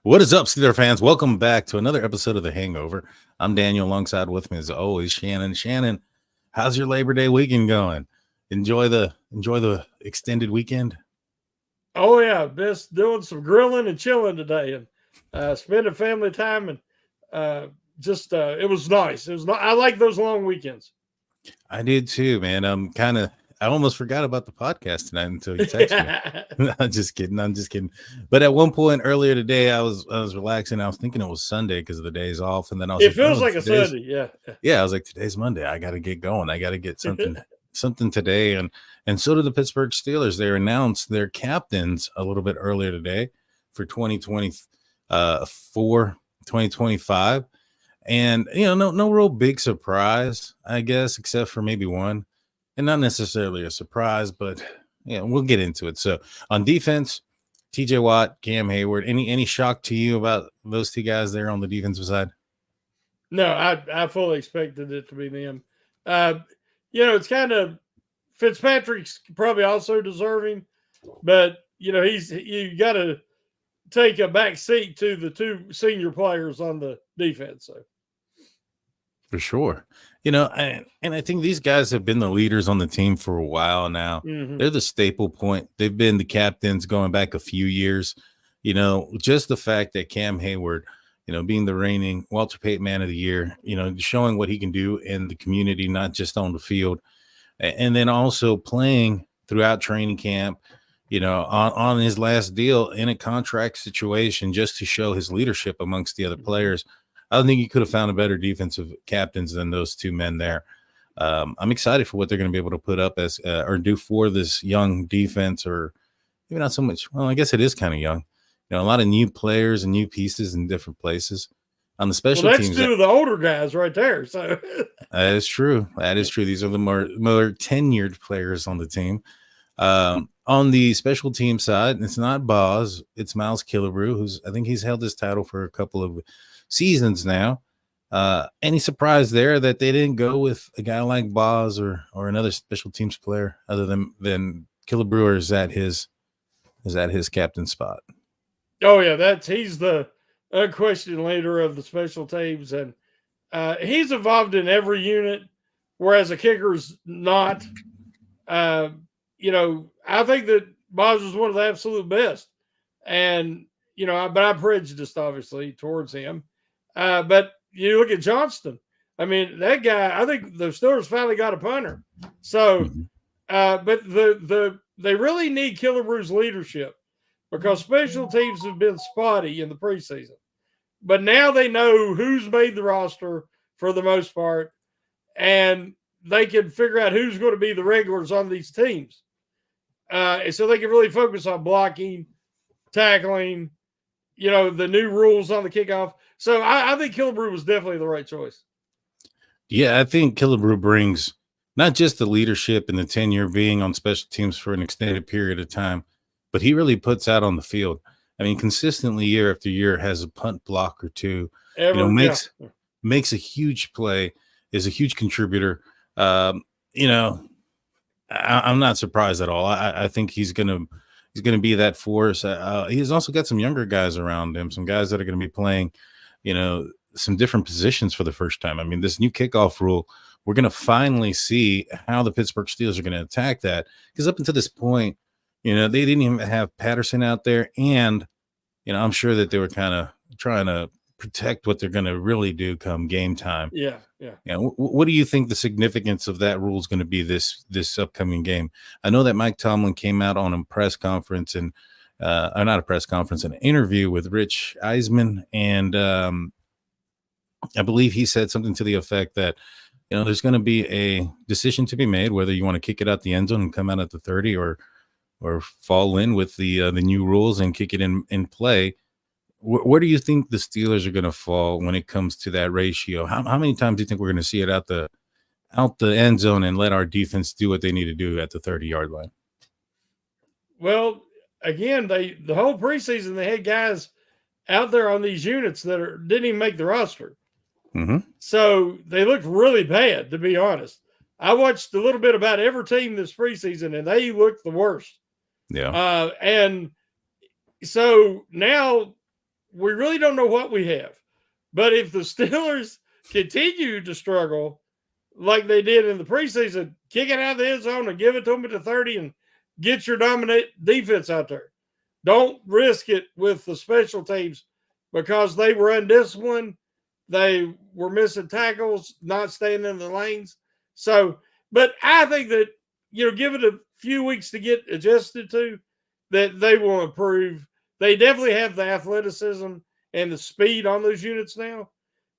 What is up, Steeler fans? Welcome back to another episode of the Hangover. I'm Daniel, alongside with me as always, Shannon. Shannon, how's your Labor Day weekend going? Enjoy the extended weekend. Oh yeah, just doing some grilling and chilling today, and spending family time, and it was nice. It was I like those long weekends. I did too, man. I almost forgot about the podcast tonight until you texted Yeah. me. I'm just kidding. But at one point earlier today, I was relaxing. I was thinking it was Sunday because of the days off, and then I was It like, feels oh, like a today's Sunday. Yeah. yeah. I was like, today's Monday. I got to get going. I got to get something today, and so did the Pittsburgh Steelers. They announced their captains a little bit earlier today for 2025. And no real big surprise, I guess, except for maybe one, and not necessarily a surprise, but yeah, we'll get into it. So on defense, TJ Watt, Cam Hayward. Any shock to you about those two guys there on the defensive side? No, I fully expected it to be them. It's kind of Fitzpatrick's probably also deserving, but you got to take a back seat to the two senior players on the defense. So. For sure. And I think these guys have been the leaders on the team for a while now. Mm-hmm. They're the staple point. They've been the captains going back a few years. Just the fact that Cam Hayward, being the reigning Walter Payton Man of the Year, showing what he can do in the community, not just on the field, and then also playing throughout training camp, on his last deal in a contract situation just to show his leadership amongst the other players. I don't think you could have found a better defensive captains than those two men there. I'm excited for what they're going to be able to put up as or do for this young defense, or maybe not so much. Well, I guess it is kind of young. A lot of new players and new pieces in different places. On the special teams, two of the older guys right there. So that is true. That is true. These are the more tenured players on the team. On the special team side, it's not Boz, it's Miles Killebrew, I think he's held this title for a couple of seasons now. Any surprise there that they didn't go with a guy like Boz or another special teams player other than Killebrew, or is that his captain spot? Oh yeah, he's the unquestioned leader of the special teams, and he's involved in every unit, whereas a kicker's not. I think that Boz was one of the absolute best, and but I'm prejudiced obviously towards him. But you look at Johnston. I mean, that guy. I think the Steelers finally got a punter. So, but they really need Killebrew's leadership, because special teams have been spotty in the preseason. But now they know who's made the roster for the most part, and they can figure out who's going to be the regulars on these teams. And so they can really focus on blocking, tackling, the new rules on the kickoff. So I think Killebrew was definitely the right choice. Yeah, I think Killebrew brings not just the leadership and the tenure being on special teams for an extended period of time, but he really puts out on the field. I mean, consistently year after year has a punt block or two. Makes a huge play, is a huge contributor. I'm not surprised at all. I think he's gonna be that force. He's also got some younger guys around him, some guys that are going to be playing, some different positions for the first time. I mean, this new kickoff rule, we're going to finally see how the Pittsburgh Steelers are going to attack that, because up until this point, they didn't even have Patterson out there, and I'm sure that they were kind of trying to protect what they're going to really do come game time. Yeah. What do you think the significance of that rule is going to be this upcoming game? I know that Mike Tomlin came out on a press conference and or not a press conference, an interview with Rich Eisman, and I believe he said something to the effect that there's going to be a decision to be made whether you want to kick it out the end zone and come out at the 30, or fall in with the new rules and kick it in play. Where do you think the Steelers are going to fall when it comes to that ratio? How many times do you think we're going to see it out the end zone and let our defense do what they need to do at the 30-yard line? Well, again, the whole preseason they had guys out there on these units that didn't even make the roster. Mm-hmm. So they looked really bad, to be honest. I watched a little bit about every team this preseason, and they looked the worst. Yeah. And so now we really don't know what we have. But if the Steelers continue to struggle like they did in the preseason, kick it out of the end zone and give it to them at the 30 and get your dominant defense out there. Don't risk it with the special teams because they were undisciplined. They were missing tackles, not staying in the lanes. So, but I think that, give it a few weeks to get adjusted to, that they will improve. They definitely have the athleticism and the speed on those units now.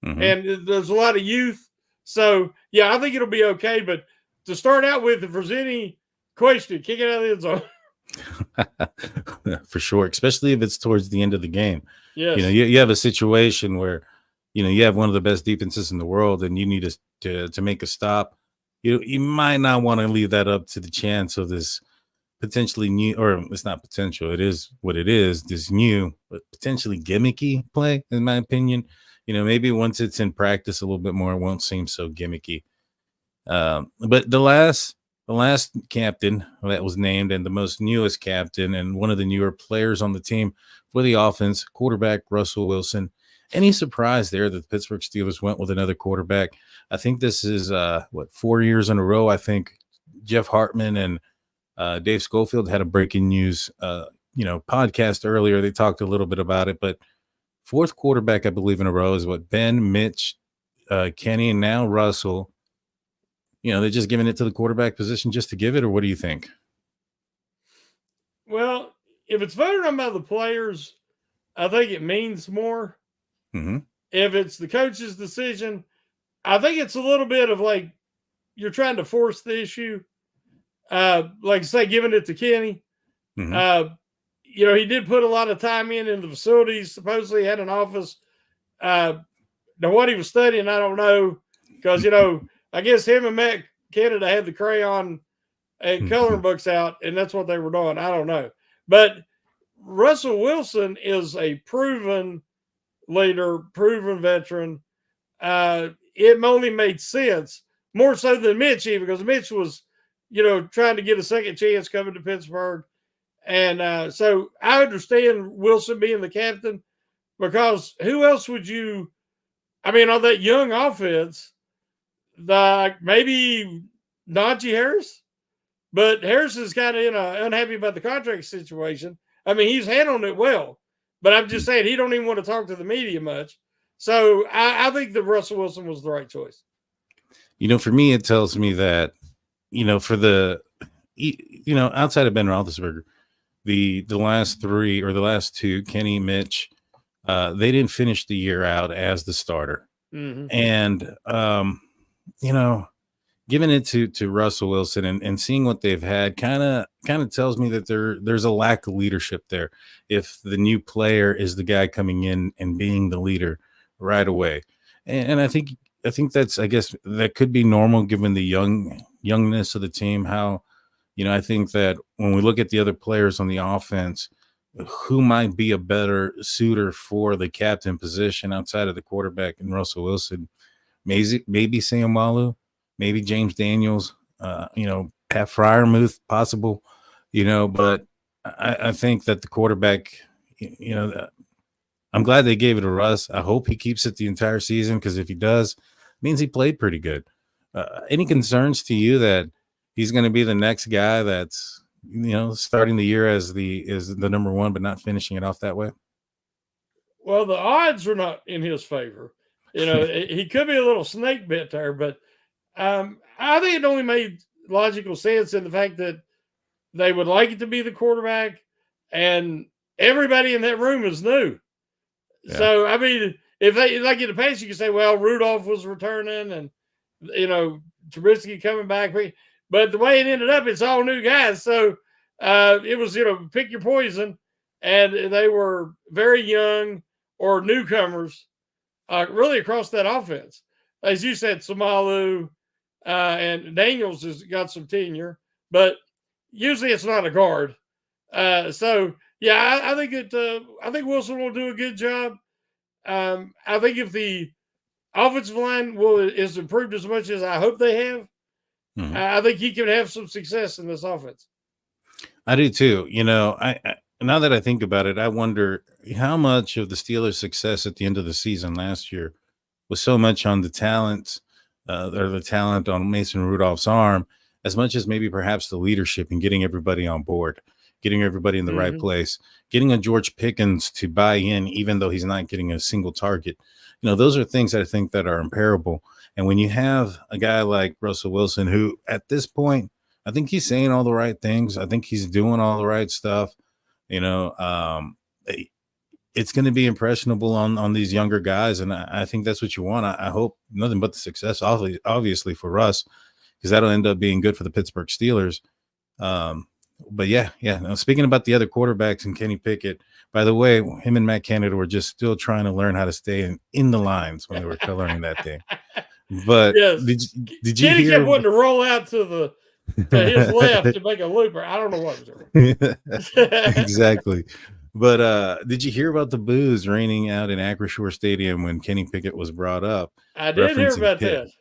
Mm-hmm. And there's a lot of youth. So, yeah, I think it'll be okay. But to start out with, if there's any question, kick it out of the end zone. For sure, especially if it's towards the end of the game. Yes. You have a situation where, you have one of the best defenses in the world and you need to make a stop. You might not want to leave that up to the chance of this potentially new, or it's not potential, it is what it is, this new, but potentially gimmicky play, in my opinion. Maybe once it's in practice a little bit more, it won't seem so gimmicky. But the last captain that was named and the most newest captain and one of the newer players on the team for the offense, quarterback Russell Wilson. Any surprise there that the Pittsburgh Steelers went with another quarterback? I think this is 4 years in a row. I think Jeff Hartman and Dave Schofield had a breaking news podcast earlier. They talked a little bit about it, but fourth quarterback, I believe, in a row is Ben, Mitch, Kenny, and now Russell. They're just giving it to the quarterback position just to give it, or what do you think? Well, if it's voted on by the players, I think it means more. Mm-hmm. If it's the coach's decision, I think it's a little bit of like you're trying to force the issue. Like say, giving it to Kenny. Mm-hmm. He did put a lot of time in the facilities. Supposedly had an office. Now, what he was studying, I don't know, because I guess him and Matt Canada had the crayon and coloring books out, and that's what they were doing. I don't know, but Russell Wilson is a proven leader, proven veteran. It only made sense more so than Mitch, even because Mitch was, trying to get a second chance coming to Pittsburgh. And so I understand Wilson being the captain because who else would you, on that young offense, maybe Najee Harris, but Harris is kind of unhappy about the contract situation. He's handling it well, but I'm just saying he don't even want to talk to the media much. So I think that Russell Wilson was the right choice. For me, it tells me that, for the, outside of Ben Roethlisberger, the last three or the last two, Kenny, Mitch, they didn't finish the year out as the starter. Mm-hmm. And, giving it to Russell Wilson and seeing what they've had kind of tells me that there's a lack of leadership there. If the new player is the guy coming in and being the leader right away. And I think that's, I guess that could be normal given the youngness of the team. How, I think that when we look at the other players on the offense, who might be a better suitor for the captain position outside of the quarterback and Russell Wilson, maybe Sayamalu, maybe James Daniels, Pat Freiermuth, possible, but I think that the quarterback, I'm glad they gave it to Russ. I hope he keeps it the entire season because if he does, it means he played pretty good. Any concerns to you that he's going to be the next guy that's, starting the year as the number one, but not finishing it off that way? Well, the odds are not in his favor. He could be a little snake bit there, but I think it only made logical sense in the fact that they would like it to be the quarterback, and everybody in that room is new. Yeah. So, if they like in the past, you could say, well, Rudolph was returning and, Trubisky coming back. But the way it ended up, it's all new guys. So it was, pick your poison. And they were very young or newcomers really across that offense. As you said, Samalu and Daniels has got some tenure, but usually it's not a guard. So, yeah, I think Wilson will do a good job. I think if the offensive line is improved as much as I hope they have, I think he can have some success in this offense. I do too. now that I think about it, I wonder how much of the Steelers' success at the end of the season last year was so much on the talent, or the talent on Mason Rudolph's arm, as much as maybe perhaps the leadership and getting everybody on board, getting everybody in the right Mhm. place, getting a George Pickens to buy in, even though he's not getting a single target. Those are things that I think that are imperable. And when you have a guy like Russell Wilson, who at this point, I think he's saying all the right things. I think he's doing all the right stuff. You know, it's going to be impressionable on these younger guys, and I think that's what you want. I hope nothing but the success, obviously for us, because that'll end up being good for the Pittsburgh Steelers. Um, but yeah. Now, speaking about the other quarterbacks and Kenny Pickett, by the way, him and Matt Canada were just still trying to learn how to stay in the lines when they were coloring that thing. But Yes. did you Kenny kept hear? wanting to roll out to his left to make a looper. I don't know what was going. Exactly. But did you hear about the boos raining out in Acrisure Stadium when Kenny Pickett was brought up, I did hear referencing about Pitt? that.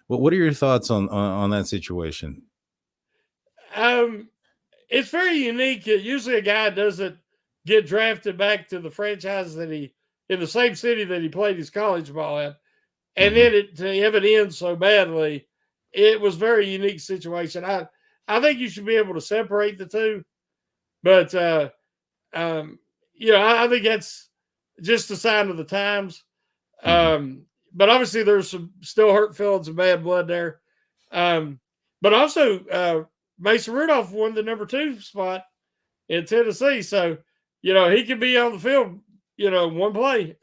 Well, what are your thoughts on that situation? Um, it's very unique. Usually, a guy doesn't get drafted back to the franchise that he in the same city that he played his college ball at, and Hmm. then to have it end so badly, it was a very unique situation. I think you should be able to separate the two, but um, I think that's just a sign of the times. Hmm. But obviously, there's some still hurt feelings and bad blood there. But also, Mason Rudolph won the number 2 spot in Tennessee, so he could be on the field. One play.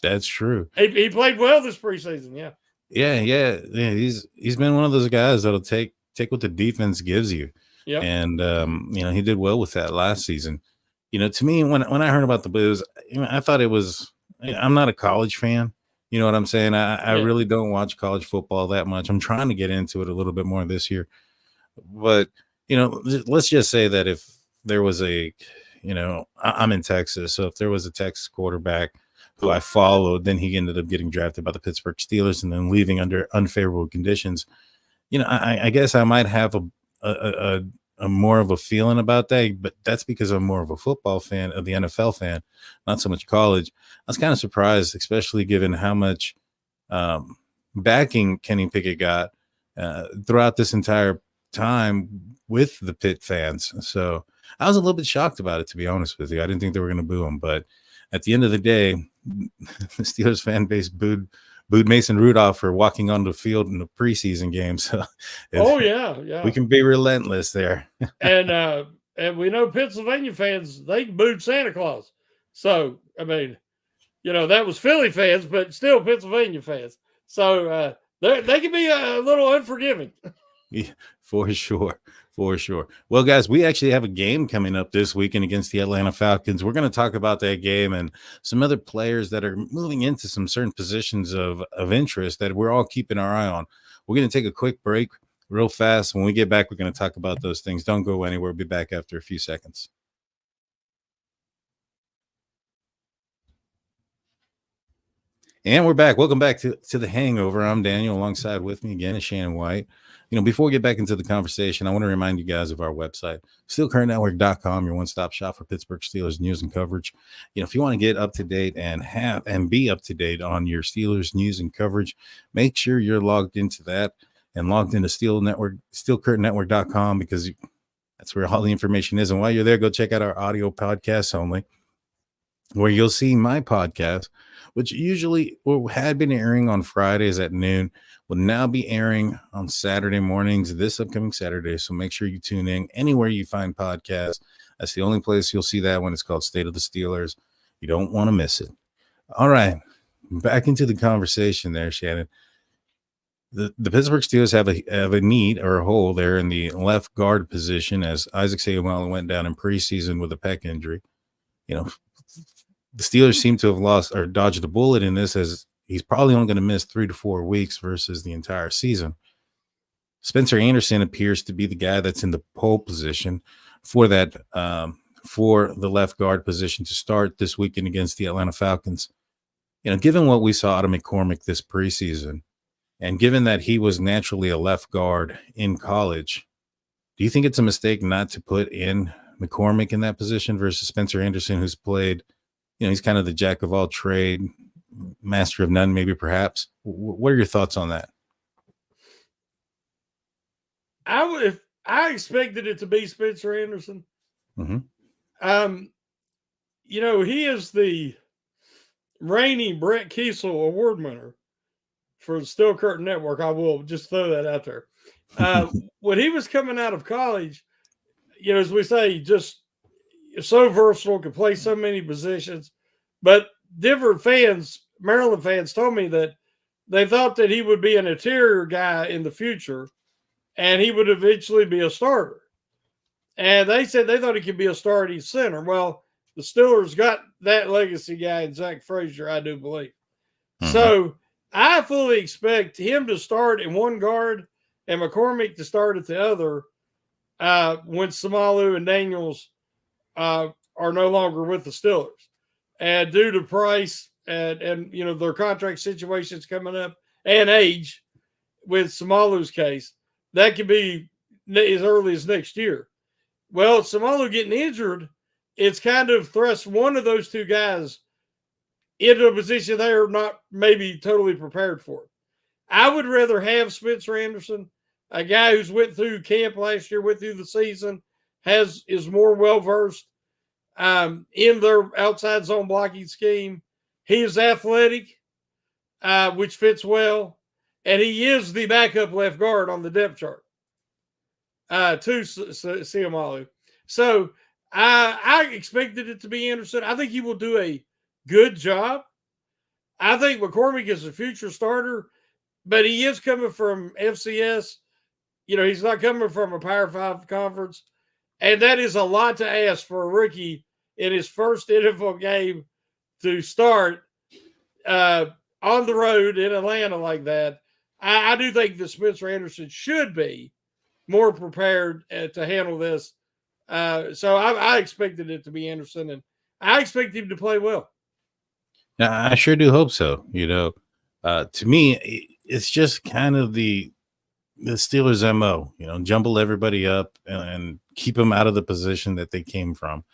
That's true. He played well this preseason. Yeah. Yeah. He's been one of those guys that'll take what the defense gives you, Yep. and he did well with that last season. To me, when I heard about the boos, I thought it was. I'm not a college fan. You know what I'm saying? I Yeah. really don't watch college football that much. I'm trying to get into it a little bit more this year. But, let's just say that if there was I'm in Texas. So if there was a Texas quarterback who I followed, then he ended up getting drafted by the Pittsburgh Steelers and then leaving under unfavorable conditions. I guess I might have a more of a feeling about that, but that's because I'm more of a football fan of the NFL fan, not so much college. I was kind of surprised, especially given how much um, backing Kenny Pickett got throughout this entire time with the Pitt fans. So I was a little bit shocked about it, to be honest with you. I didn't think they were going to boo him, but at the end of the day, the Steelers fan base booed Mason Rudolph for walking on the field in a preseason game. So Oh yeah, we yeah. can be relentless there. And we know Pennsylvania fans, they booed Santa Claus. So I mean, that was Philly fans, but still Pennsylvania fans. So they can be a little unforgiving. Yeah, for sure. For sure. Well, guys, we actually have a game coming up this weekend against the Atlanta Falcons. We're going to talk about that game and some other players that are moving into some certain positions of interest that we're all keeping our eye on. We're going to take a quick break real fast. When we get back, we're going to talk about those things. Don't go anywhere. We'll be back after a few seconds. And we're back. Welcome back to the Hangover. I'm Daniel. Alongside with me again is Shannon White. Before we get back into the conversation, I want to remind you guys of our website, steelcurrentnetwork.com, your one-stop shop for Pittsburgh Steelers news and coverage. If you want to get up to date and be up to date on your Steelers news and coverage, make sure you're logged into that and logged into steelcurrentnetwork.com, because that's where all the information is. And while you're there, go check out our audio podcasts only, where you'll see my podcast, which usually had been airing on Fridays at noon, will now be airing on Saturday mornings this upcoming Saturday. So make sure you tune in anywhere you find podcasts. That's the only place you'll see that one. It's called State of the Steelers. You don't want to miss it. All right, back into the conversation there, Shannon. The Pittsburgh Steelers have a need or a hole there in the left guard position, as Isaac Seumalo went down in preseason with a pec injury. The Steelers seem to have lost or dodged a bullet in this, as he's probably only going to miss 3 to 4 weeks versus the entire season. Spencer Anderson appears to be the guy that's in the pole position for that, for the left guard position to start this weekend against the Atlanta Falcons. Given what we saw out of McCormick this preseason, and given that he was naturally a left guard in college, do you think it's a mistake not to put in McCormick in that position versus Spencer Anderson, who's played, he's kind of the jack of all trade, master of none, maybe perhaps. What are your thoughts on that? I expected it to be Spencer Anderson. Mm-hmm. He is the reigning Brett Kiesel Award winner for the Steel Curtain Network. I will just throw that out there. When he was coming out of college, as we say, just so versatile, could play so many positions. But different fans, Maryland fans, told me that they thought that he would be an interior guy in the future and he would eventually be a starter. And they said they thought he could be a starting center. Well, the Steelers got that legacy guy in Zach Frazier, I do believe. Mm-hmm. So I fully expect him to start in one guard and McCormick to start at the other when Samalu and Daniels are no longer with the Steelers. And due to price and their contract situations coming up and age with Samalu's case, that could be as early as next year. Well, Samalu getting injured, it's kind of thrust one of those two guys into a position they're not maybe totally prepared for. I would rather have Spencer Anderson, a guy who's went through camp last year, went through the season, is more well-versed in their outside zone blocking scheme. He is athletic, which fits well, and he is the backup left guard on the depth chart to Siamalu. So I expected it to be Anderson. I think he will do a good job. I think McCormick is a future starter, but he is coming from FCS. He's not coming from a Power 5 conference, and that is a lot to ask for a rookie in his first NFL game to start on the road in Atlanta like that. I do think that Spencer Anderson should be more prepared to handle this. So I expected it to be Anderson, and I expect him to play well. Yeah, I sure do hope so. To me, it's just kind of the Steelers' MO, jumble everybody up and keep them out of the position that they came from.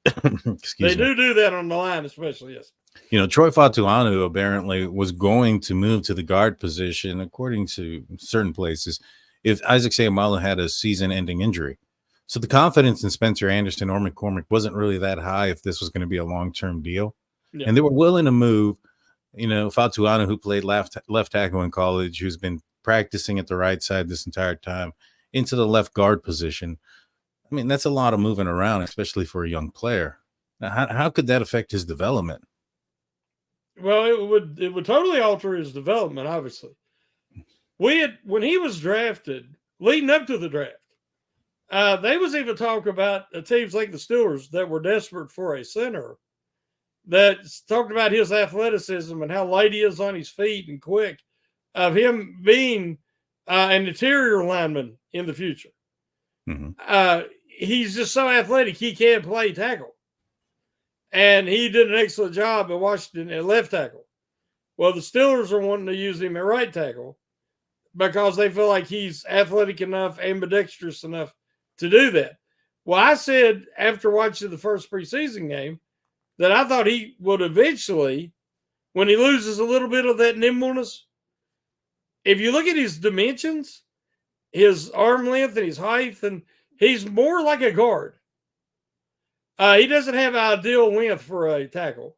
They do that on the line, especially, yes. Troy Fatuanu apparently was going to move to the guard position, according to certain places, if Isaac Seumalo had a season-ending injury. So the confidence in Spencer Anderson or McCormick wasn't really that high if this was going to be a long-term deal. Yeah. And they were willing to move, Fatuanu, who played left tackle in college, who's been practicing at the right side this entire time, into the left guard position. I mean, that's a lot of moving around, especially for a young player. Now, how could that affect his development? Well, it would totally alter his development, obviously. When he was drafted, leading up to the draft, they was even talk about teams like the Steelers that were desperate for a center that talked about his athleticism and how light he is on his feet and quick, of him being an interior lineman in the future. Mm-hmm. He's just so athletic, he can play tackle. And he did an excellent job at Washington at left tackle. Well, the Steelers are wanting to use him at right tackle because they feel like he's athletic enough, ambidextrous enough to do that. Well, I said after watching the first preseason game that I thought he would eventually, when he loses a little bit of that nimbleness, if you look at his dimensions, his arm length and his height, and he's more like a guard. He doesn't have ideal length for a tackle.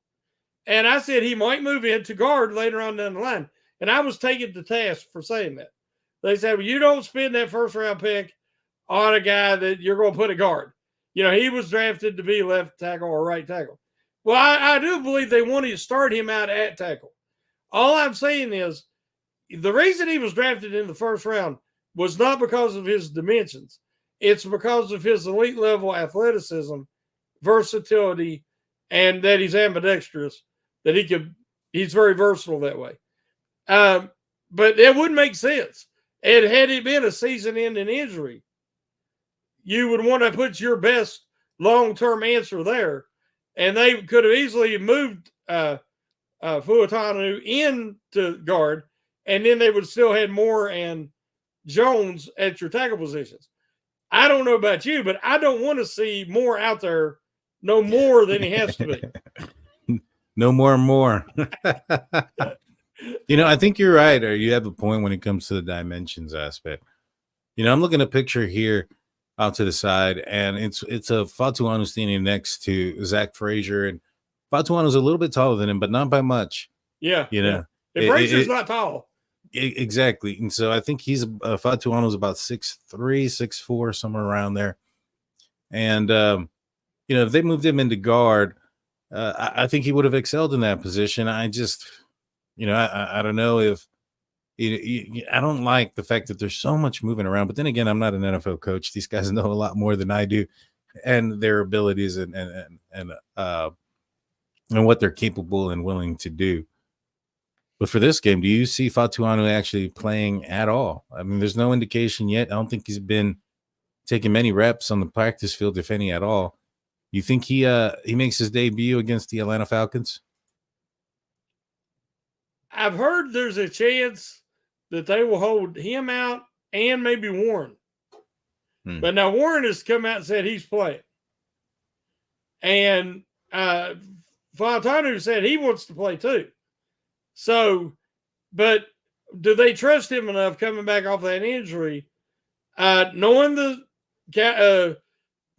And I said he might move into guard later on down the line. And I was taken to task for saying that. They said, well, you don't spend that first round pick on a guy that you're going to put a guard. He was drafted to be left tackle or right tackle. Well, I do believe they wanted to start him out at tackle. All I'm saying is the reason he was drafted in the first round was not because of his dimensions. It's because of his elite level athleticism, versatility, and that he's ambidextrous, that he's very versatile that way. But it wouldn't make sense. And had it been a season-ending injury, you would want to put your best long-term answer there. And they could have easily moved Fuatanu into guard, and then they would still had Moore and Jones at your tackle positions. I don't know about you, but I don't want to see more out there, no more than he has to be. No more. I think you're right, or you have a point when it comes to the dimensions aspect. I'm looking at a picture here out to the side, and it's a Fatuanu standing next to Zach Frazier, and Fatuanu's a little bit taller than him, but not by much. Yeah. Yeah. And Frazier's not tall. Exactly. And so I think Fatuanu's about 6'3", 6'4", somewhere around there. And, if they moved him into guard, I think he would have excelled in that position. I just, I don't know if, I don't like the fact that there's so much moving around. But then again, I'm not an NFL coach. These guys know a lot more than I do, and their abilities and what they're capable and willing to do. But for this game, do you see Fatuanu actually playing at all? I mean, there's no indication yet. I don't think he's been taking many reps on the practice field, if any at all. You think he makes his debut against the Atlanta Falcons? I've heard there's a chance that they will hold him out and maybe Warren. But now Warren has come out and said he's playing. And Fatuanu said he wants to play too. So, but do they trust him enough coming back off that injury? Knowing the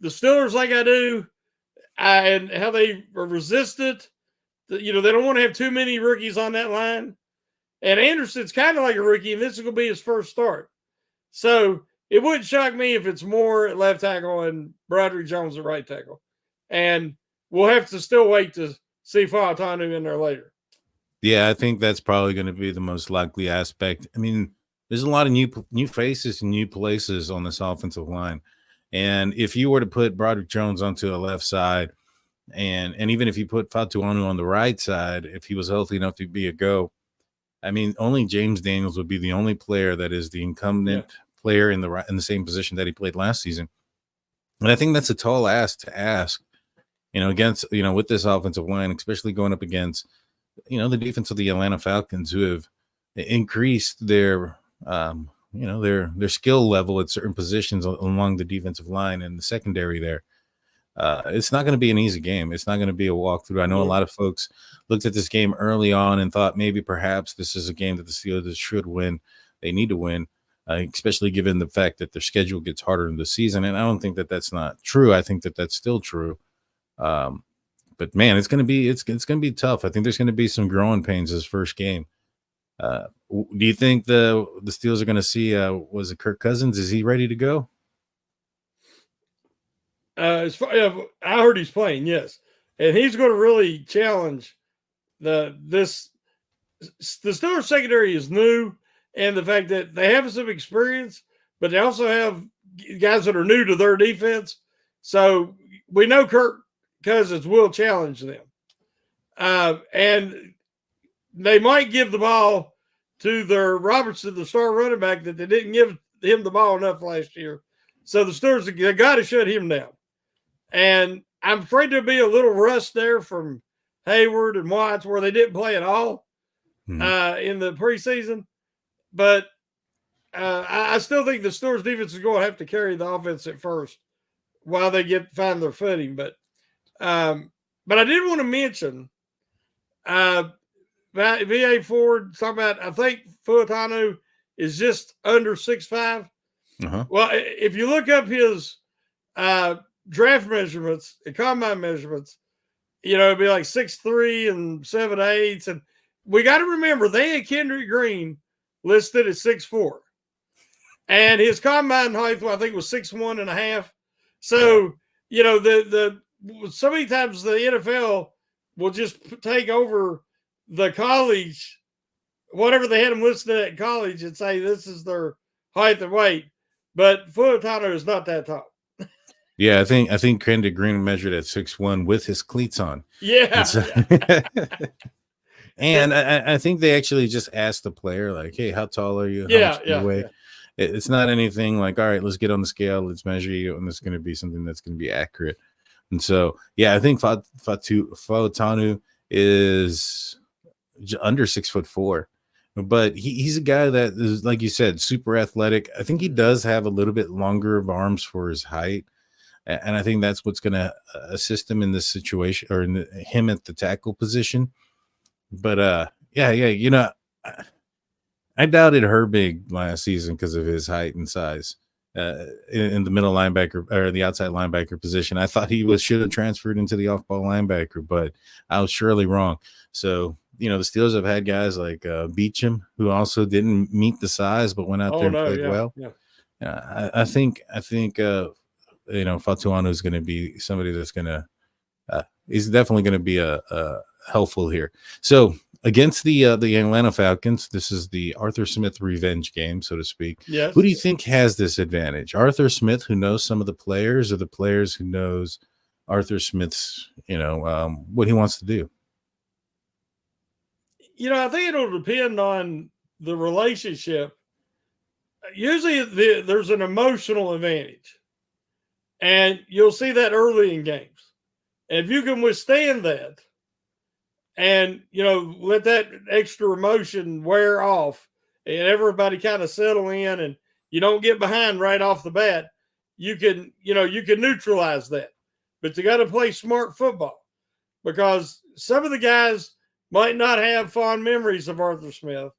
Steelers like I do, and how they resist it, they don't want to have too many rookies on that line. And Anderson's kind of like a rookie, and this is going to be his first start. So it wouldn't shock me if it's Moore at left tackle and Broderick Jones at right tackle. And we'll have to still wait to see Fatuanu in there later. Yeah, I think that's probably going to be the most likely aspect. I mean, there's a lot of new faces and new places on this offensive line. And if you were to put Broderick Jones onto the left side, and even if you put Fatuanu on the right side, if he was healthy enough to be a go, I mean, only James Daniels would be the only player that is the incumbent player in the same position that he played last season. And I think that's a tall ask to ask, against, with this offensive line, especially going up against, the defense of the Atlanta Falcons, who have increased their, their skill level at certain positions along the defensive line and the secondary there. It's not going to be an easy game. It's not going to be a walkthrough. I know a lot of folks looked at this game early on and thought maybe perhaps this is a game that the Steelers should win. They need to win, especially given the fact that their schedule gets harder in the season. And I don't think that that's not true. I think that that's still true. But man, it's going to be tough. I think there's going to be some growing pains this first game. Do you think the Steelers are going to see? Was it Kirk Cousins? Is he ready to go? I heard he's playing, yes, and he's going to really challenge the Steelers secondary is new, and the fact that they have some experience, but they also have guys that are new to their defense. So we know Kirk Cousins will challenge them, and they might give the ball to their Robertson, the star running back, that they didn't give him the ball enough last year. So the Steelers, they got to shut him down. And I'm afraid there'll be a little rust there from Hayward and Watts where they didn't play at all in the preseason. But I still think the Steelers defense is going to have to carry the offense at first while they find their footing. But I did want to mention VA Ford talking about, I think Fatuanu is just under 6'5". Well, if you look up his draft measurements and combine measurements, it'd be like 6'3" and 7/8. And we got to remember they had Kendrick Green listed at 6'4", and his combine height, I think, was 6'1.5". So the so many times the NFL will just take over the college, whatever they had them listed at college, and say this is their height and weight. But Fatuanu is not that tall. Yeah, I think Kendrick Green measured at 6'1" with his cleats on. Yeah. And I think they actually just asked the player, like, hey, how tall are you? How much do you weigh? It's not anything like, all right, let's get on the scale, let's measure you, and it's going to be something that's going to be accurate. And so, yeah, I think Fatuanu is under 6'4". but he's a guy that is, like you said, super athletic. I think he does have a little bit longer of arms for his height. And I think that's what's going to assist him in this situation, or him at the tackle position. But yeah, I, I doubted Herbig last season because of his height and size. In the middle linebacker or the outside linebacker position, I thought he should have transferred into the off-ball linebacker, but I was surely wrong. So the Steelers have had guys like Beecham, who also didn't meet the size but went out there Oh and no, played well. yeah. I think Fatuano is going to be somebody that's going to he's definitely going to be a helpful here. So against the Atlanta Falcons, this is the Arthur Smith revenge game, so to speak. Yes. Who do you think has this advantage? Arthur Smith, who knows some of the players, or the players who knows Arthur Smith's, what he wants to do? I think it'll depend on the relationship. Usually there's an emotional advantage, and you'll see that early in games. And if you can withstand that and, let that extra emotion wear off and everybody kind of settle in and you don't get behind right off the bat, you can neutralize that. But you got to play smart football, because some of the guys might not have fond memories of Arthur Smith,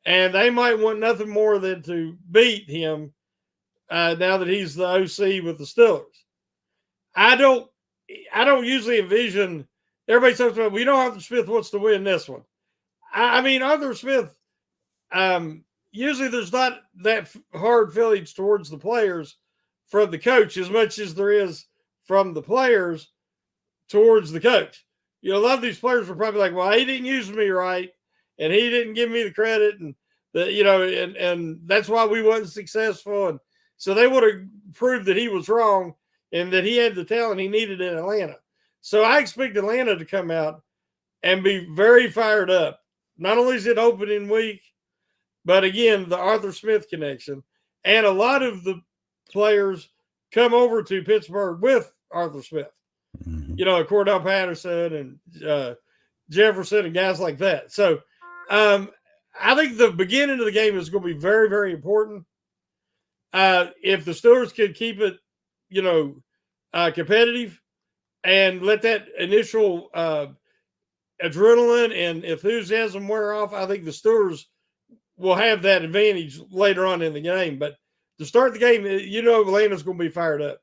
and they might want nothing more than to beat him now that he's the OC with the Steelers. I don't usually envision. Everybody talks about, Arthur Smith wants to win this one. I mean, Arthur Smith, usually there's not that hard feelings towards the players from the coach as much as there is from the players towards the coach. A lot of these players were probably like, well, he didn't use me right, and he didn't give me the credit, and and that's why we wasn't successful. And so they would have proved that he was wrong and that he had the talent he needed in Atlanta. So I expect Atlanta to come out and be very fired up. Not only is it opening week, but again, the Arthur Smith connection. And a lot of the players come over to Pittsburgh with Arthur Smith. Cordell Patterson and Jefferson and guys like that. So I think the beginning of the game is going to be very, very important. If the Steelers can keep it, competitive and let that initial adrenaline and enthusiasm wear off, I think the Steelers will have that advantage later on in the game. But to start the game, Atlanta's going to be fired up.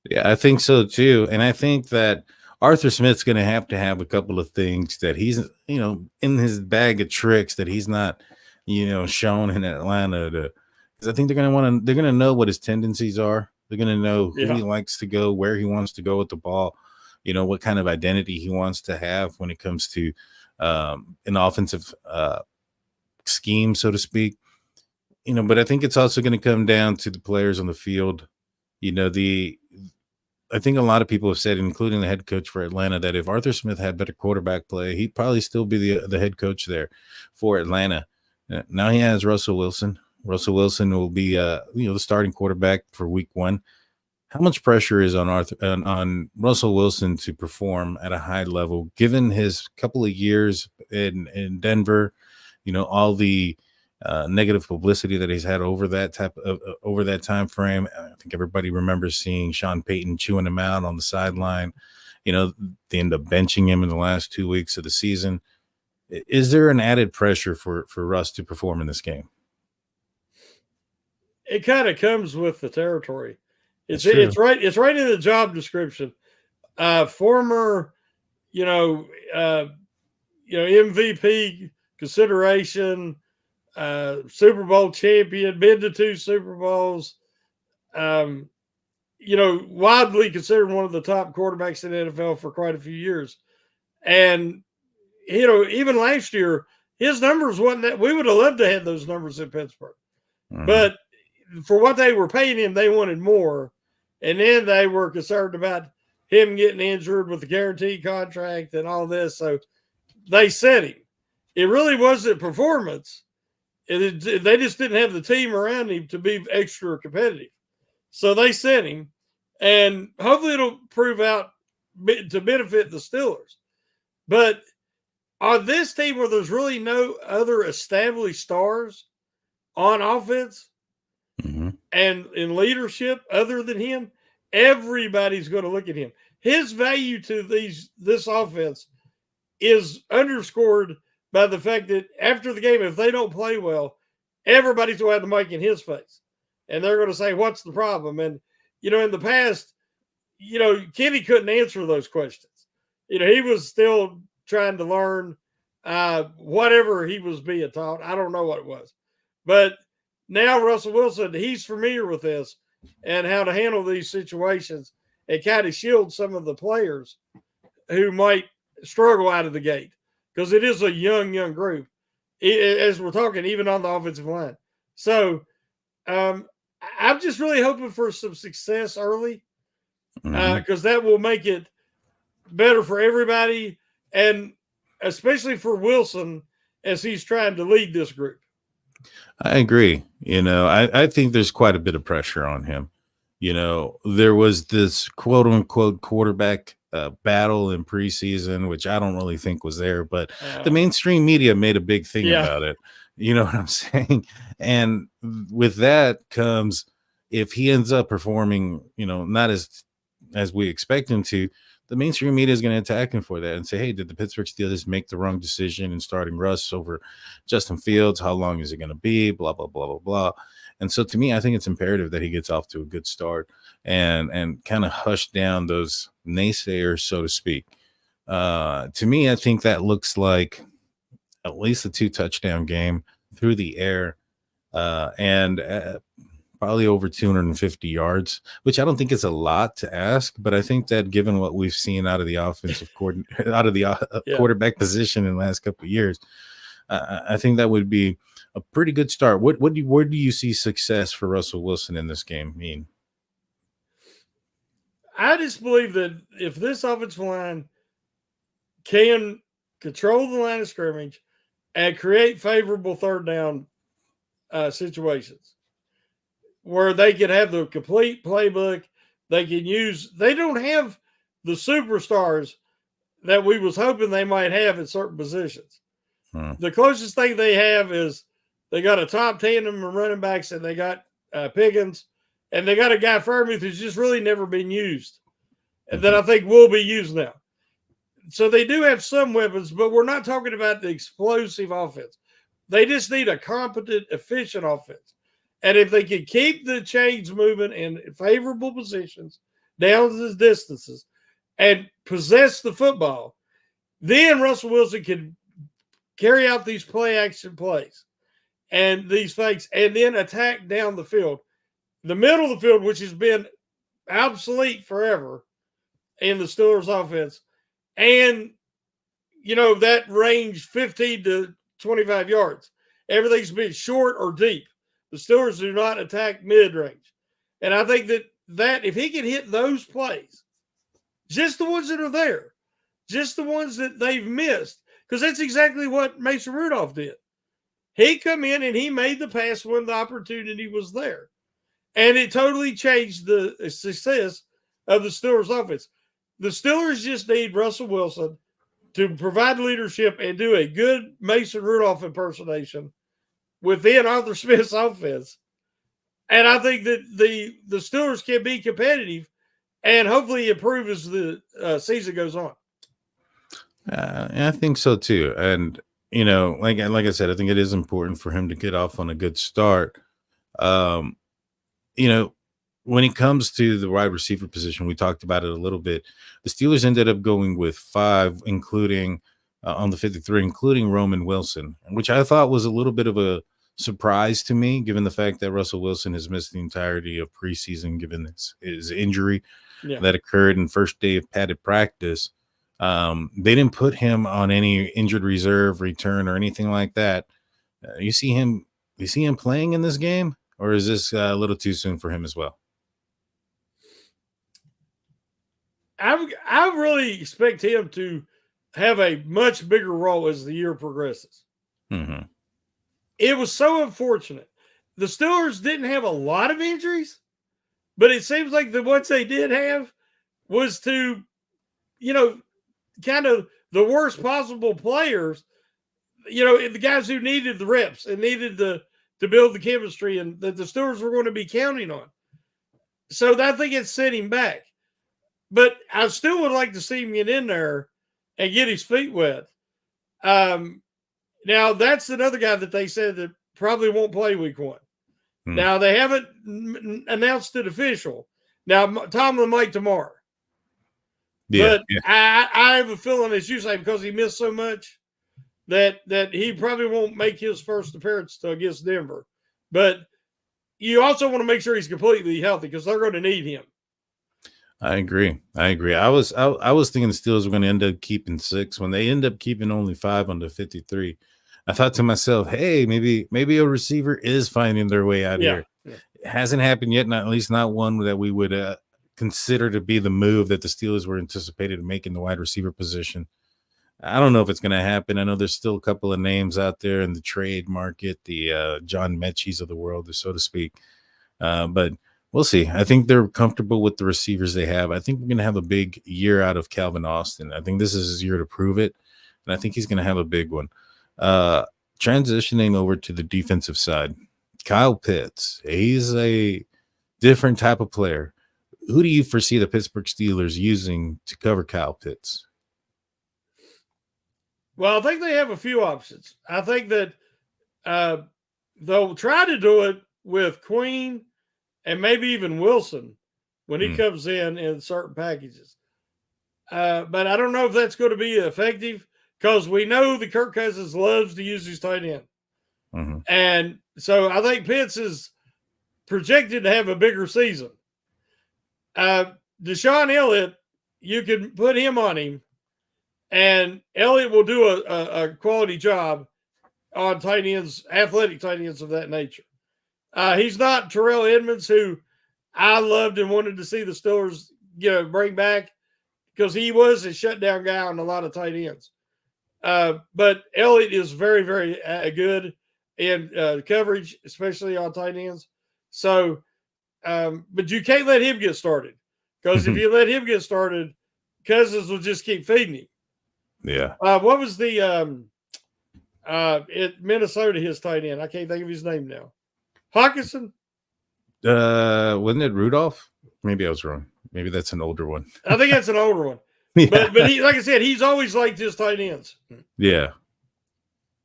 Yeah, I think so too. And I think that Arthur Smith's going to have a couple of things that he's, in his bag of tricks that he's not, shown in Atlanta, because I think they're going to know what his tendencies are. They're going to know who he likes to go, where he wants to go with the ball, what kind of identity he wants to have when it comes to an offensive scheme, so to speak. But I think it's also going to come down to the players on the field. I think a lot of people have said, including the head coach for Atlanta, that if Arthur Smith had better quarterback play, he'd probably still be the head coach there for Atlanta. Now he has Russell Wilson. Russell Wilson will be the starting quarterback for week 1. How much pressure is on Russell Wilson to perform at a high level, given his couple of years in Denver, all the negative publicity that he's had over that time frame? I think everybody remembers seeing Sean Payton chewing him out on the sideline. They end up benching him in the last 2 weeks of the season. Is there an added pressure for Russ to perform in this game? It kind of comes with the territory. It's right in the job description. Former, MVP consideration, Super Bowl champion, been to 2 Super Bowls, widely considered one of the top quarterbacks in the NFL for quite a few years. And, even last year, his numbers wasn't that. We would have loved to have those numbers in Pittsburgh. Mm-hmm. But for what they were paying him, they wanted more. And then they were concerned about him getting injured with the guaranteed contract and all this. So they set him. It really wasn't performance. They just didn't have the team around him to be extra competitive. So they set him. And hopefully it'll prove out to benefit the Steelers. But on this team where there's really no other established stars on offense and in leadership other than him, everybody's going to look at him. His value to this offense is underscored by the fact that after the game, if they don't play well, everybody's going to have the mic in his face. And they're going to say, what's the problem? And, in the past, Kenny couldn't answer those questions. He was still trying to learn whatever he was being taught. I don't know what it was. But now Russell Wilson, he's familiar with this and how to handle these situations and kind of shield some of the players who might struggle out of the gate, because it is a young group, as we're talking, even on the offensive line. So I'm just really hoping for some success early, because that will make it better for everybody, and especially for Wilson as he's trying to lead this group. I agree. I think there's quite a bit of pressure on him. There was this quote unquote quarterback battle in preseason, which I don't really think was there, but the mainstream media made a big thing about it. You know what I'm saying? And with that comes, if he ends up performing, not as we expect him to, the mainstream media is going to attack him for that and say, hey, did the Pittsburgh Steelers make the wrong decision in starting Russ over Justin Fields? How long is it going to be? Blah, blah, blah, blah, blah. And so to me, I think it's imperative that he gets off to a good start and kind of hush down those naysayers, so to speak. To me, I think that looks like at least a 2-touchdown game through the air, and probably over 250 yards, which I don't think is a lot to ask, but I think that given what we've seen out of the offensive quarterback position in the last couple of years, I think that would be a pretty good start. Where do you see success for Russell Wilson in this game mean? I just believe that if this offensive line can control the line of scrimmage and create favorable third down situations where they can have the complete playbook, they don't have the superstars that we was hoping they might have in certain positions. The closest thing they have is they got a top tandem of running backs, and they got Pickens, and they got a guy Freiermuth who's just really never been used, and that I think will be used now. So they do have some weapons, but we're not talking about the explosive offense. They just need a competent, efficient offense. And if they can keep the chains moving in favorable positions, down the distances, and possess the football, then Russell Wilson can carry out these play action plays and these fakes, and then attack down the field. The middle of the field, which has been obsolete forever in the Steelers offense, and, that range 15 to 25 yards. Everything's been short or deep. The Steelers do not attack mid-range. And I think that if he can hit those plays, just the ones that are there, just the ones that they've missed, because that's exactly what Mason Rudolph did. He come in and he made the pass when the opportunity was there. And it totally changed the success of the Steelers offense. The Steelers just need Russell Wilson to provide leadership and do a good Mason Rudolph impersonation within Arthur Smith's offense. And I think that the Steelers can be competitive and hopefully improve as the season goes on. I think so too. And, like I said, I think it is important for him to get off on a good start. When it comes to the wide receiver position, we talked about it a little bit. The Steelers ended up going with 5, including on the 53, including Roman Wilson, which I thought was a little bit of a surprise to me, given the fact that Russell Wilson has missed the entirety of preseason, given his injury that occurred in first day of padded practice. They didn't put him on any injured reserve return or anything like that. You see him playing in this game, or is this a little too soon for him as well? I really expect him to have a much bigger role as the year progresses. Mm-hmm. It was so unfortunate. The Steelers didn't have a lot of injuries, but it seems like the ones they did have was to, kind of the worst possible players, the guys who needed the reps and needed to build the chemistry and that the Steelers were going to be counting on. So I think it's set him back. But I still would like to see him get in there and get his feet wet. Now, that's another guy that they said that probably won't play week 1. Now, they haven't announced it official. Now, Tomlin might tomorrow. Yeah, but I have a feeling, as you say, because he missed so much, that he probably won't make his first appearance against Denver. But you also want to make sure he's completely healthy because they're going to need him. I agree. I was thinking the Steelers were going to end up keeping 6 when they end up keeping only 5 on the 53. I thought to myself, hey, maybe a receiver is finding their way out here. Yeah. It hasn't happened yet, at least not one that we would consider to be the move that the Steelers were anticipated to make in the wide receiver position. I don't know if it's going to happen. I know there's still a couple of names out there in the trade market, the John Mechie's of the world, so to speak. But we'll see. I think they're comfortable with the receivers they have. I think we're going to have a big year out of Calvin Austin. I think this is his year to prove it, and I think he's going to have a big one. Transitioning over to the defensive side, Kyle Pitts. He's a different type of player. Who do you foresee the Pittsburgh Steelers using to cover Kyle Pitts? Well, I think they have a few options. I think that they'll try to do it with Queen and maybe even Wilson when he comes in certain packages. But I don't know if that's going to be effective because we know that Kirk Cousins loves to use his tight end. Mm-hmm. And so I think Pitts is projected to have a bigger season. Deshaun Elliott, you can put him on him, and Elliott will do a quality job on tight ends, athletic tight ends of that nature. He's not Terrell Edmonds, who I loved and wanted to see the Steelers bring back because he was a shutdown guy on a lot of tight ends. But Elliott is very, very good in coverage, especially on tight ends. So, but you can't let him get started because if you let him get started, Cousins will just keep feeding him. Yeah. What was the at Minnesota, his tight end? I can't think of his name now. Hawkinson? Wasn't it Rudolph? Maybe I was wrong. Maybe that's an older one. I think that's an older one. Yeah. But he, like I said, he's always liked his tight ends. Yeah.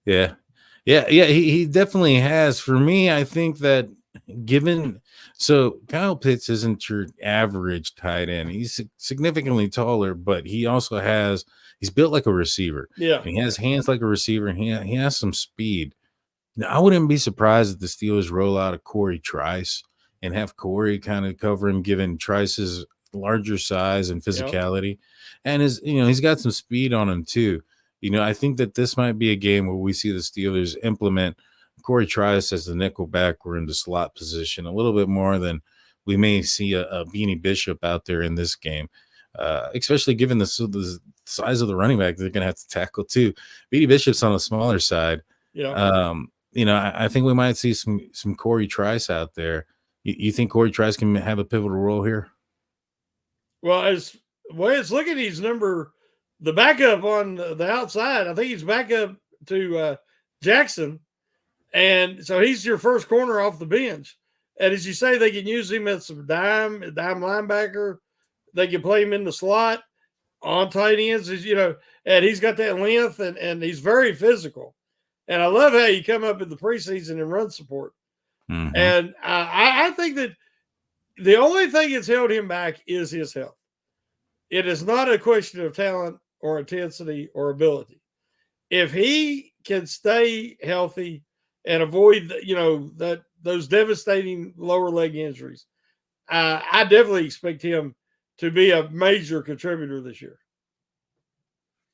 He definitely has. For me, I think that so Kyle Pitts isn't your average tight end. He's significantly taller, but he also he's built like a receiver. Yeah. He has hands like a receiver, and he has some speed. Now, I wouldn't be surprised if the Steelers roll out a Corey Trice and have Corey kind of cover him, given Trice's larger size and physicality. Yep. And he's got some speed on him too. I think that this might be a game where we see the Steelers implement Corey Trice as the nickel back or in the slot position a little bit more than we may see a Beanie Bishop out there in this game, especially given the size of the running back they're going to have to tackle too. Beanie Bishop's on the smaller side. Yeah. I think we might see some Corey Trice out there. You think Corey Trice can have a pivotal role here? Well, as it's looking, he's the backup on the outside. I think he's backup to Jackson. And so he's your first corner off the bench. And as you say, they can use him as some dime linebacker. They can play him in the slot on tight ends, and he's got that length and he's very physical. And I love how you come up in the preseason and run support. Mm-hmm. And I think that the only thing that's held him back is his health. It is not a question of talent or intensity or ability. If he can stay healthy and avoid, those devastating lower leg injuries, I definitely expect him to be a major contributor this year.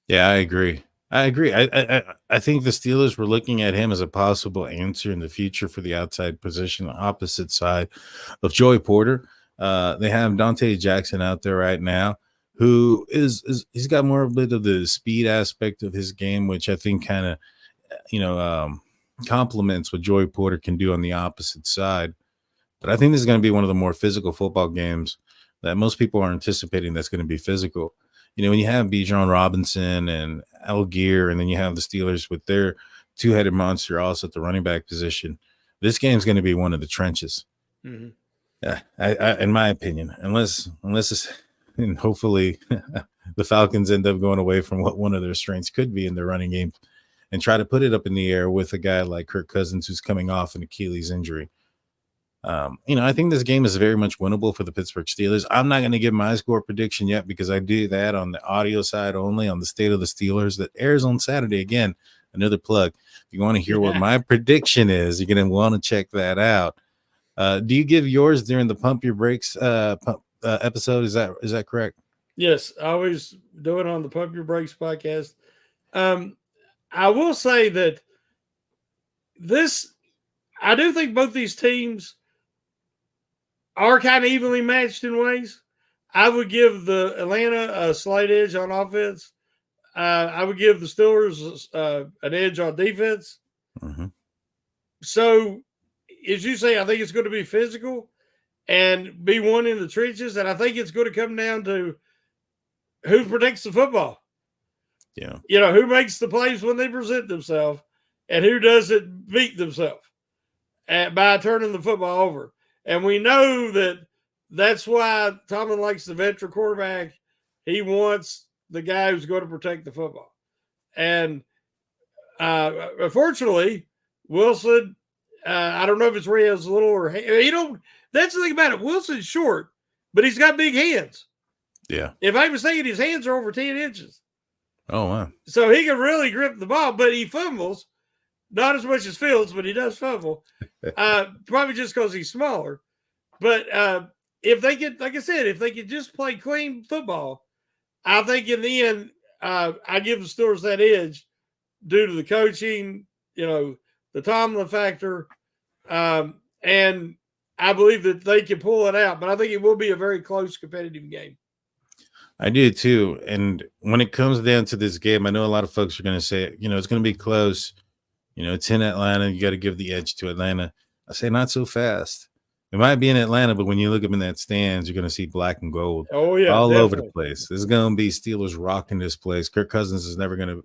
Yeah, I agree. I think the Steelers were looking at him as a possible answer in the future for the outside position, opposite side of Joey Porter. They have Dante Jackson out there right now, who he's got more of a bit of the speed aspect of his game, which I think kind of, complements what Joey Porter can do on the opposite side. But I think this is going to be one of the more physical football games that most people are anticipating that's going to be physical. when you have Bijan Robinson and Algier, and then you have the Steelers with their two-headed monster also at the running back position, this game's going to be one of the trenches. Mm-hmm. Yeah, in my opinion, unless it's, and hopefully the Falcons end up going away from what one of their strengths could be in their running game and try to put it up in the air with a guy like Kirk Cousins, who's coming off an Achilles injury. I think this game is very much winnable for the Pittsburgh Steelers. I'm not going to give my score prediction yet because I do that on the audio side only on the State of the Steelers that airs on Saturday. Again, another plug. If you want to hear what my prediction is, you're going to want to check that out. Do you give yours during the Pump Your Brakes episode? Is that correct? Yes, I always do it on the Pump Your Brakes podcast. I will say that I do think both these teams are kind of evenly matched in ways. I would give the Atlanta a slight edge on offense. I would give the Steelers an edge on defense. Mm-hmm. So, as you say, I think it's going to be physical and be one in the trenches. And I think it's going to come down to who protects the football. Yeah. Who makes the plays when they present themselves and who doesn't beat themselves by turning the football over. And we know that's why Tomlin likes the veteran quarterback. He wants the guy who's going to protect the football. And unfortunately, Wilson, I don't know if it's where he has little or that's the thing about it. Wilson's short, but he's got big hands. Yeah. If I'm mistaken, his hands are over 10 inches. Oh, wow. So he can really grip the ball, but he fumbles. Not as much as Fields, but he does fumble. Probably just because he's smaller. But if they could, like I said, if they could just play clean football, I think in the end, I give the Steelers that edge due to the coaching, the Tomlin factor. And I believe that they can pull it out. But I think it will be a very close, competitive game. I do too. And when it comes down to this game, I know a lot of folks are going to say, it's going to be close. It's in Atlanta. You got to give the edge to Atlanta. I say not so fast. It might be in Atlanta, but when you look up in that stands, you're going to see black and gold all definitely. Over the place. There's going to be Steelers rocking this place. Kirk Cousins is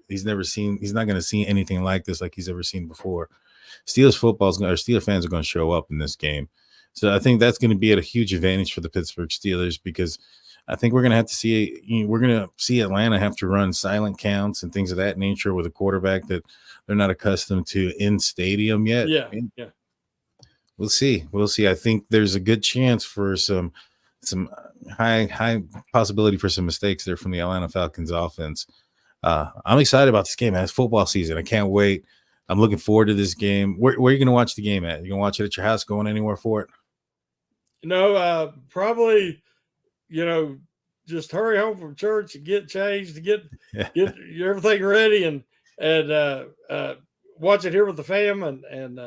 he's not going to see anything like this like he's ever seen before. Steelers fans are going to show up in this game. So I think that's going to be at a huge advantage for the Pittsburgh Steelers because I think we're going to see Atlanta have to run silent counts and things of that nature with a quarterback that they're not accustomed to in stadium yet. Yeah. We'll see. I think there's a good chance for some high possibility for some mistakes there from the Atlanta Falcons offense. I'm excited about this game, man. It's football season. I can't wait. I'm looking forward to this game. Where are you going to watch the game at? You going to watch it at your house? Going anywhere for it? Probably, just hurry home from church and get changed to get everything ready and watch it here with the fam and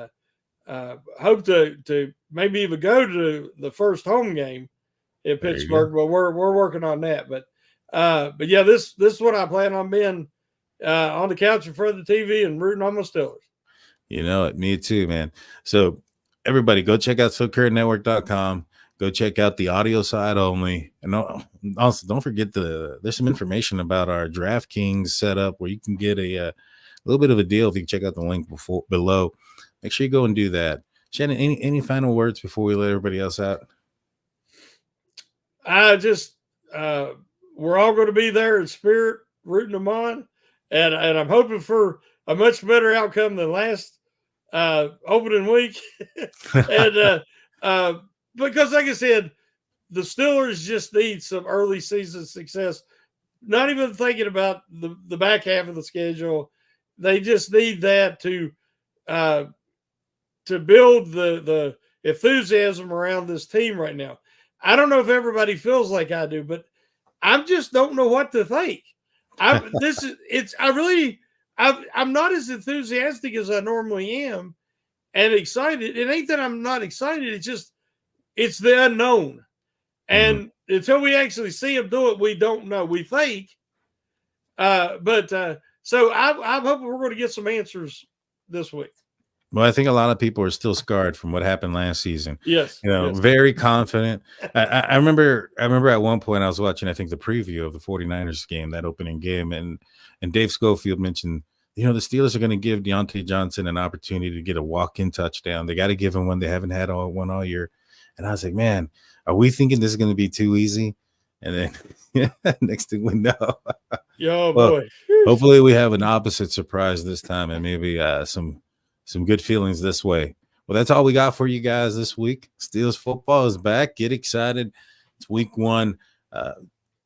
hope to maybe even go to the first home game in Pittsburgh, but we're working on that. But yeah, this is what I plan on being on the couch in front of the TV and rooting on my Steelers. Me too, man. So everybody go check out SoCurrentNetwork.com. Go check out the audio side only. And also don't forget there's some information about our DraftKings setup where you can get a little bit of a deal if you check out the link below. Make sure you go and do that. Shannon, any final words before we let everybody else out? I just we're all going to be there in spirit, rooting them on, and I'm hoping for a much better outcome than last opening week. And because, like I said, the Steelers just need some early season success. Not even thinking about the back half of the schedule, they just need that to build the enthusiasm around this team right now. I don't know if everybody feels like I do, but I just don't know what to think. I'm not as enthusiastic as I normally am and excited. It ain't that I'm not excited. It's the unknown. And until we actually see them do it, we don't know. We think. So I'm hoping we're going to get some answers this week. Well, I think a lot of people are still scarred from what happened last season. Yes, yes. Very confident. I remember at one point I was watching, I think, the preview of the 49ers game, that opening game, and Dave Schofield mentioned, the Steelers are going to give Deontay Johnson an opportunity to get a walk-in touchdown. They got to give him one. They haven't had one all year. And I was like, man, are we thinking this is going to be too easy? And then next thing we know, Oh well, boy. hopefully we have an opposite surprise this time, and maybe some good feelings this way. Well, that's all we got for you guys this week. Steelers football is back. Get excited. It's week 1.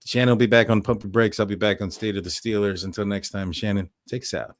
Shannon will be back on Pump the Brakes. I'll be back on State of the Steelers. Until next time, Shannon, take us out.